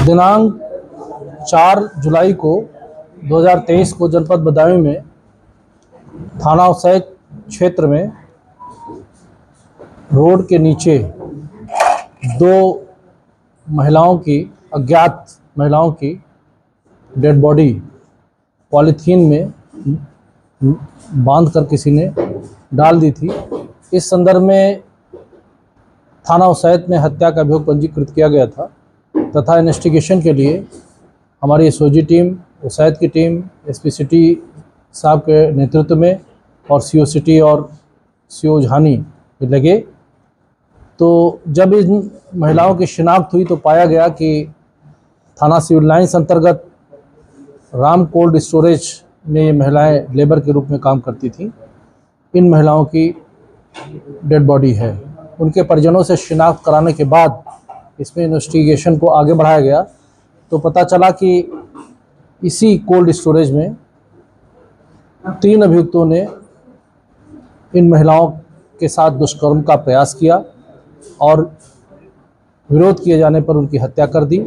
दिनांक 4 जुलाई को 2023 को जनपद बदायूं में थाना उसैद क्षेत्र में रोड के नीचे दो अज्ञात महिलाओं की डेड बॉडी पॉलीथीन में बांधकर किसी ने डाल दी थी। इस संदर्भ में थाना उसैद में हत्या का अभियोग पंजीकृत किया गया था तथा इन्वेस्टिगेशन के लिए हमारी एसओजी टीम, उसैद की टीम, एसपी सिटी साहब के नेतृत्व में और सीओ सिटी और सीओ झानी लगे। तो जब इन महिलाओं की शिनाख्त हुई तो पाया गया कि थाना सिविल लाइन्स अंतर्गत राम कोल्ड स्टोरेज में ये महिलाएं लेबर के रूप में काम करती थीं। इन महिलाओं की डेड बॉडी है। उनके परिजनों से शिनाख्त कराने के बाद इसमें इन्वेस्टिगेशन को आगे बढ़ाया गया तो पता चला कि इसी कोल्ड स्टोरेज में 3 अभियुक्तों ने इन महिलाओं के साथ दुष्कर्म का प्रयास किया और विरोध किए जाने पर उनकी हत्या कर दी।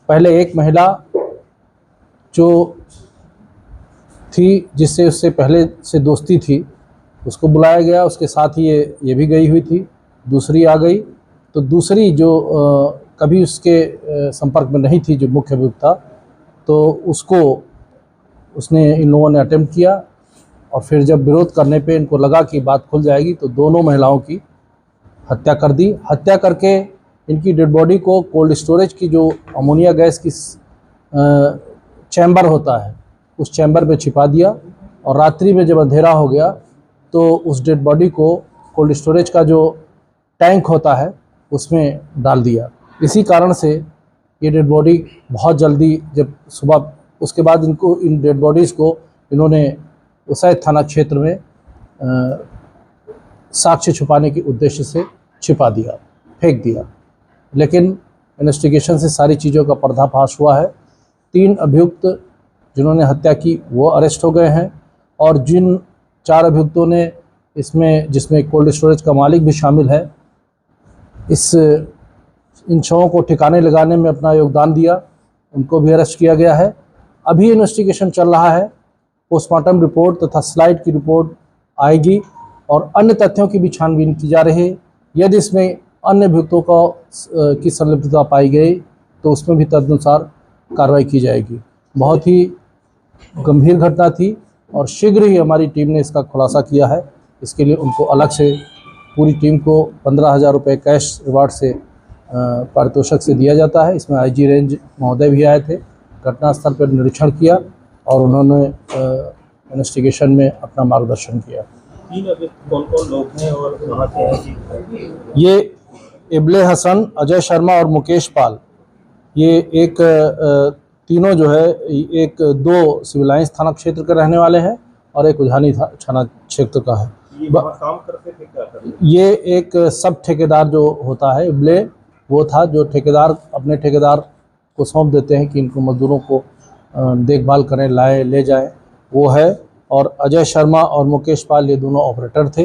पहले एक महिला जो थी, जिससे उससे पहले से दोस्ती थी, उसको बुलाया गया, उसके साथ ही ये भी गई हुई थी। दूसरी आ गई तो दूसरी जो कभी उसके संपर्क में नहीं थी, जो मुख्य अभियुक्त था, तो उसने इन लोगों ने अटेम्प्ट किया और फिर जब विरोध करने पे इनको लगा कि बात खुल जाएगी तो दोनों महिलाओं की हत्या कर दी। हत्या करके इनकी डेड बॉडी को कोल्ड स्टोरेज की जो अमोनिया गैस की चैम्बर होता है, उस चैम्बर में छिपा दिया और रात्रि में जब अंधेरा हो गया तो उस डेड बॉडी को कोल्ड स्टोरेज का जो टैंक होता है उसमें डाल दिया। इसी कारण से ये डेड बॉडी बहुत जल्दी, जब सुबह, उसके बाद इन डेड बॉडीज़ को इन्होंने उसैद थाना क्षेत्र में साक्ष्य छुपाने के उद्देश्य से छिपा दिया, फेंक दिया। लेकिन इन्वेस्टिगेशन से सारी चीज़ों का पर्दाफाश हुआ है। 3 अभियुक्त जिन्होंने हत्या की वो अरेस्ट हो गए हैं और जिन 4 अभियुक्तों ने जिसमें कोल्ड स्टोरेज का मालिक भी शामिल है, इन शवों को ठिकाने लगाने में अपना योगदान दिया, उनको भी अरेस्ट किया गया है। अभी इन्वेस्टिगेशन चल रहा है। पोस्टमार्टम रिपोर्ट तथा स्लाइड की रिपोर्ट आएगी और अन्य तथ्यों की भी छानबीन की जा रही है। यदि इसमें अन्य अभियुक्तों की संलिप्तता पाई गई तो उसमें भी तदनुसार कार्रवाई की जाएगी। बहुत ही गंभीर घटना थी और शीघ्र ही हमारी टीम ने इसका खुलासा किया है। इसके लिए उनको अलग से पूरी टीम को 15,000 रुपये कैश रिवार्ड से पारितोषिक से दिया जाता है। इसमें आईजी रेंज महोदय भी आए थे, घटनास्थल पर निरीक्षण किया और उन्होंने इन्वेस्टिगेशन में अपना मार्गदर्शन किया। 3 अभियुक्त कौन-कौन लोग हैं और कहाँ से हैं? ये इब्ले हसन, अजय शर्मा और मुकेश पाल, ये तीनों जो है, 2 सिविल लाइन्स थाना क्षेत्र के रहने वाले हैं और एक उझानी थाना क्षेत्र का है। ये काम करते थे क्या करते? ये एक सब ठेकेदार जो होता है, इब्ले वो था जो अपने ठेकेदार को सौंप देते हैं कि इनको मजदूरों को देखभाल करें, ले जाएं, वो है। और अजय शर्मा और मुकेश पाल ये दोनों ऑपरेटर थे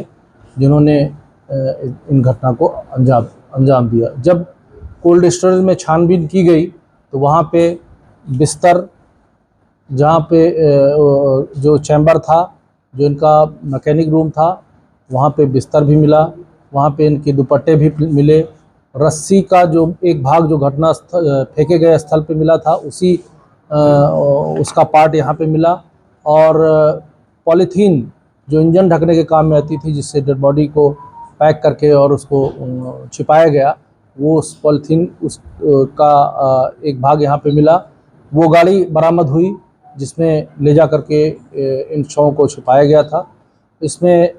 जिन्होंने इन घटना को अंजाम दिया। जब कोल्ड स्टोरेज में छानबीन की गई तो वहाँ पे बिस्तर, जहाँ पे जो चैम्बर था, जो इनका मैकेनिक रूम था, वहाँ पे बिस्तर भी मिला, वहाँ पे इनके दुपट्टे भी मिले। रस्सी का जो एक भाग जो घटना फेंके गए स्थल पे मिला था, उसका पार्ट यहाँ पे मिला। और पॉलीथीन जो इंजन ढकने के काम में आती थी, जिससे डेड बॉडी को पैक करके और उसको छिपाया गया, वो उस पॉलीथीन का एक भाग यहाँ पे मिला। वो गाड़ी बरामद हुई जिसमें ले जा करके इन शवों को छिपाया गया था। इसमें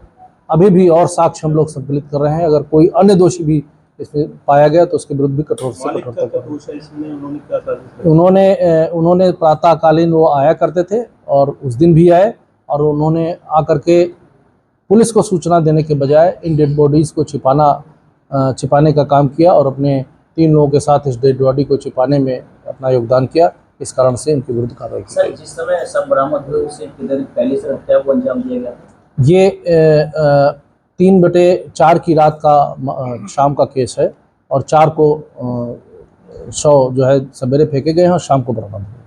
अभी भी और साक्ष्य हम लोग संकलित कर रहे हैं। अगर कोई अन्य दोषी भी इसमें पाया गया तो उसके विरुद्ध भी कठोर से कठोरता। उन्होंने प्रातःकालीन वो आया करते थे और उस दिन भी आए और उन्होंने आकर के पुलिस को सूचना देने के बजाय इन डेड बॉडीज़ को छिपाने का काम किया और अपने 3 लोगों के साथ इस डेड बॉडी को छिपाने में अपना योगदान किया। इस कारण से इनके विरुद्ध कार्रवाई की गई। जिस समय सब बरामद हुए उससे कितने दिन पहले से हत्या को अंजाम दिया गया? ये 3/4 की रात का शाम का केस है और 4 को शव जो है सवेरे फेंके गए हैं और शाम को बरामद हुए।